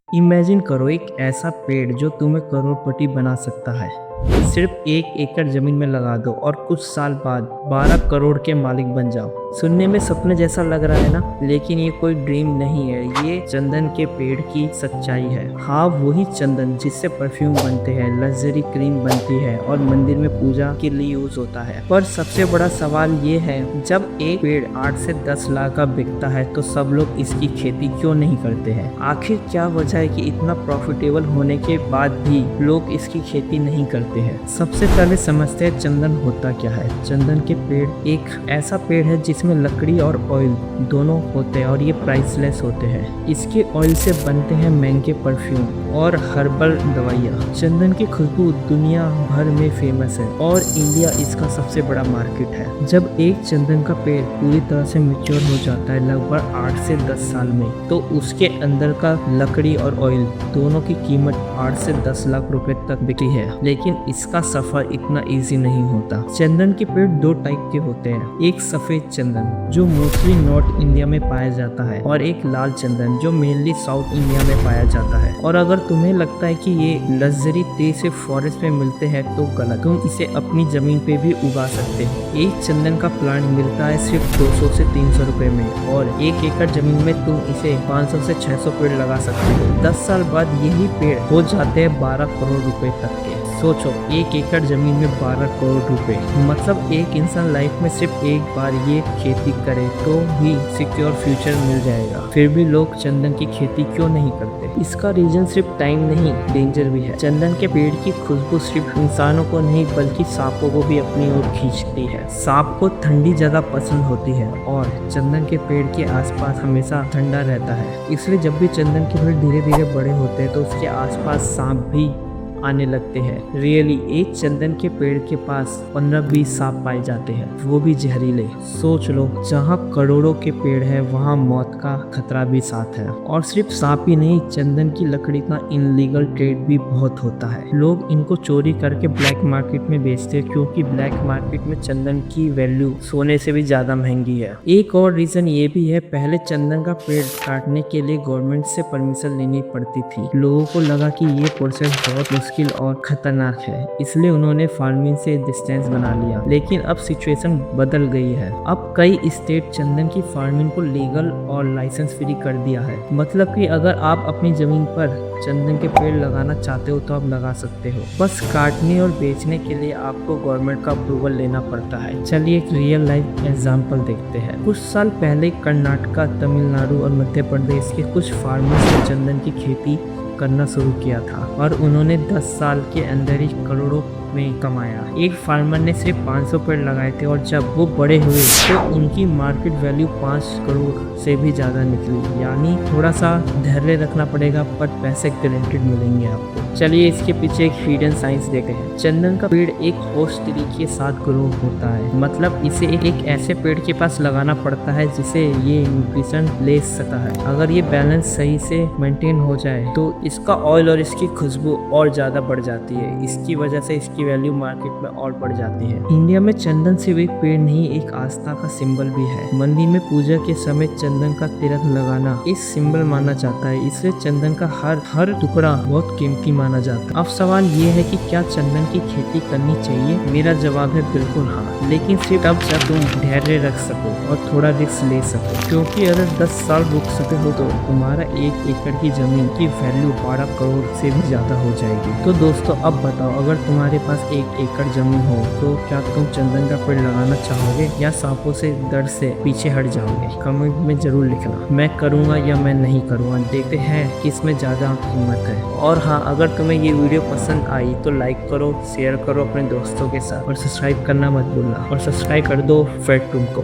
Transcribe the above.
Imagine करो एक ऐसा पेड़ जो तुम्हें करोड़पति बना सकता है। सिर्फ 1 एकड़ जमीन में लगा दो और कुछ साल बाद 12 करोड़ के मालिक बन जाओ। सुनने में सपने जैसा लग रहा है ना, लेकिन ये कोई ड्रीम नहीं है, ये चंदन के पेड़ की सच्चाई है। हाँ, वही चंदन जिससे परफ्यूम बनते हैं, लग्जरी क्रीम बनती है और मंदिर में पूजा के लिए यूज होता है। पर सबसे बड़ा सवाल ये है, जब एक पेड़ 8 से 10 लाख का बिकता है तो सब लोग इसकी खेती क्यों नहीं करते हैं? आखिर क्या वजह है कि इतना प्रॉफिटेबल होने के बाद भी लोग इसकी खेती नहीं करते हैं? सबसे पहले समझते हैं चंदन होता क्या है। चंदन के पेड़ एक ऐसा पेड़ है जिसमें लकड़ी और ऑयल दोनों होते हैं और ये प्राइसलेस होते हैं। इसके ऑयल से बनते हैं महंगे परफ्यूम और हर्बल दवाइयाँ। चंदन की खुशबू दुनिया भर में फेमस है और इंडिया इसका सबसे बड़ा मार्केट है। जब एक चंदन का पेड़ पूरी तरह से मैच्योर हो जाता है लगभग 8 से 10 साल में, तो उसके अंदर का लकड़ी और ऑयल दोनों की कीमत 8 से 10 लाख रुपए तक बिकी है। लेकिन इसका सफर इतना इजी नहीं होता। चंदन के पेड़ दो टाइप के होते हैं, एक सफेद चंदन जो मोस्टली नॉर्थ इंडिया में पाया जाता है और एक लाल चंदन जो मेनली साउथ इंडिया में पाया जाता है। और अगर तुम्हें लगता है कि ये लग्जरी ट्री सिर्फ फॉरेस्ट में मिलते हैं तो गलत। तुम इसे अपनी जमीन पे भी उगा सकते हो। एक चंदन का प्लांट मिलता है सिर्फ 200 से 300 रुपए में और 1 एकड़ जमीन में तुम इसे 500 से 600 पेड़ लगा सकते हो। 10 साल बाद यही पेड़ हो जाते हैं 12 करोड़ रुपए तक के। सोचो, 1 एकड़ जमीन में 12 करोड़ रुपए, मतलब एक इंसान लाइफ में सिर्फ एक बार ये खेती करे तो भी सिक्योर फ्यूचर मिल जाएगा। फिर भी लोग चंदन की खेती क्यों नहीं करते? इसका रीजन सिर्फ टाइम नहीं, डेंजर भी है। चंदन के पेड़ की खुशबू सिर्फ इंसानों को नहीं बल्कि सांपों को भी अपनी ओर खींचती है। सांप को ठंडी जगह पसंद होती है और चंदन के पेड़ के आसपास हमेशा ठंडा रहता है। इसलिए जब भी चंदन के पेड़ धीरे धीरे बड़े होते हैं तो उसके आसपास सांप भी आने लगते हैं। रियली एक चंदन के पेड़ के पास 15-20 सांप पाए जाते हैं, वो भी जहरीले। सोच लो, जहाँ करोड़ों के पेड़ है वहाँ मौत का खतरा भी साथ है। और सिर्फ सांप ही नहीं, चंदन की लकड़ी का इनलीगल ट्रेड भी बहुत होता है। लोग इनको चोरी करके ब्लैक मार्केट में बेचते हैं क्योंकि ब्लैक मार्केट में चंदन की वैल्यू सोने से भी ज्यादा महंगी है। एक और रीजन ये भी है, पहले चंदन का पेड़ काटने के लिए गवर्नमेंट से परमिशन लेनी पड़ती थी। लोगों को लगा कि ये प्रोसेस बहुत मुश्किल और खतरनाक है, इसलिए उन्होंने फार्मिंग से डिस्टेंस बना लिया। लेकिन अब सिचुएशन बदल गई है। अब कई स्टेट चंदन की फार्मिंग को लीगल और लाइसेंस फ्री कर दिया है। मतलब कि अगर आप अपनी जमीन पर चंदन के पेड़ लगाना चाहते हो तो आप लगा सकते हो। बस काटने और बेचने के लिए आपको गवर्नमेंट का अप्रूवल लेना पड़ता है। चलिए एक रियल लाइफ एग्जांपल देखते हैं। कुछ साल पहले कर्नाटका, तमिलनाडु और मध्य प्रदेश के कुछ फार्मर्स ने चंदन की खेती करना शुरू किया था और उन्होंने 10 साल के अंदर ही करोड़ों में कमाया। एक फार्मर ने सिर्फ 500 पेड़ लगाए थे और जब वो बड़े हुए तो उनकी मार्केट वैल्यू 5 करोड़ से भी ज्यादा निकली। यानी थोड़ा सा धैर्य रखना पड़ेगा पर पैसे गारंटेड मिलेंगे आपको। चलिए इसके पीछे एक हिडन साइंस देखते हैं। चंदन का पेड़ एक होस्ट ट्री के साथ ग्रो होता है, मतलब इसे एक ऐसे पेड़ के पास लगाना पड़ता है जिसे ये न्यूट्रिशन ले सकता है। अगर ये बैलेंस सही से मेंटेन हो जाए तो इसका ऑयल और इसकी खुशबू और ज्यादा बढ़ जाती है। इसकी वजह से इसकी वैल्यू मार्केट में और बढ़ जाती है। इंडिया में चंदन सिर्फ एक पेड़ नहीं, एक आस्था का सिंबल भी है। मंदिर में पूजा के समय चंदन का तिलक लगाना एक सिंबल माना जाता है, इसलिए चंदन का हर टुकड़ा बहुत कीमती माना जाता है। अब सवाल ये है कि क्या चंदन की खेती करनी चाहिए? मेरा जवाब है बिल्कुल हाँ, लेकिन सिर्फ तब जब तुम धैर्य रख सको और थोड़ा रिस्क ले सको। क्योंकि अगर 10 साल रुक सकते हो तो तुम्हारा 1 एकड़ की जमीन की वैल्यू 12 करोड़ से भी ज्यादा हो जाएगी। तो दोस्तों अब बताओ, अगर तुम्हारे पास 1 एकड़ जमीन हो तो क्या तुम चंदन का पेड़ लगाना चाहोगे या सांपों से डर से पीछे हट जाओगे? कमेंट में जरूर लिखना, मैं करूँगा या मैं नहीं करूँगा। देखते हैं किसमें ज्यादा हिम्मत है। और हाँ, अगर तुम्हें ये वीडियो पसंद आई तो लाइक करो, शेयर करो अपने दोस्तों के साथ और सब्सक्राइब करना मत भूलना। और सब्सक्राइब कर दो फेट तुमको।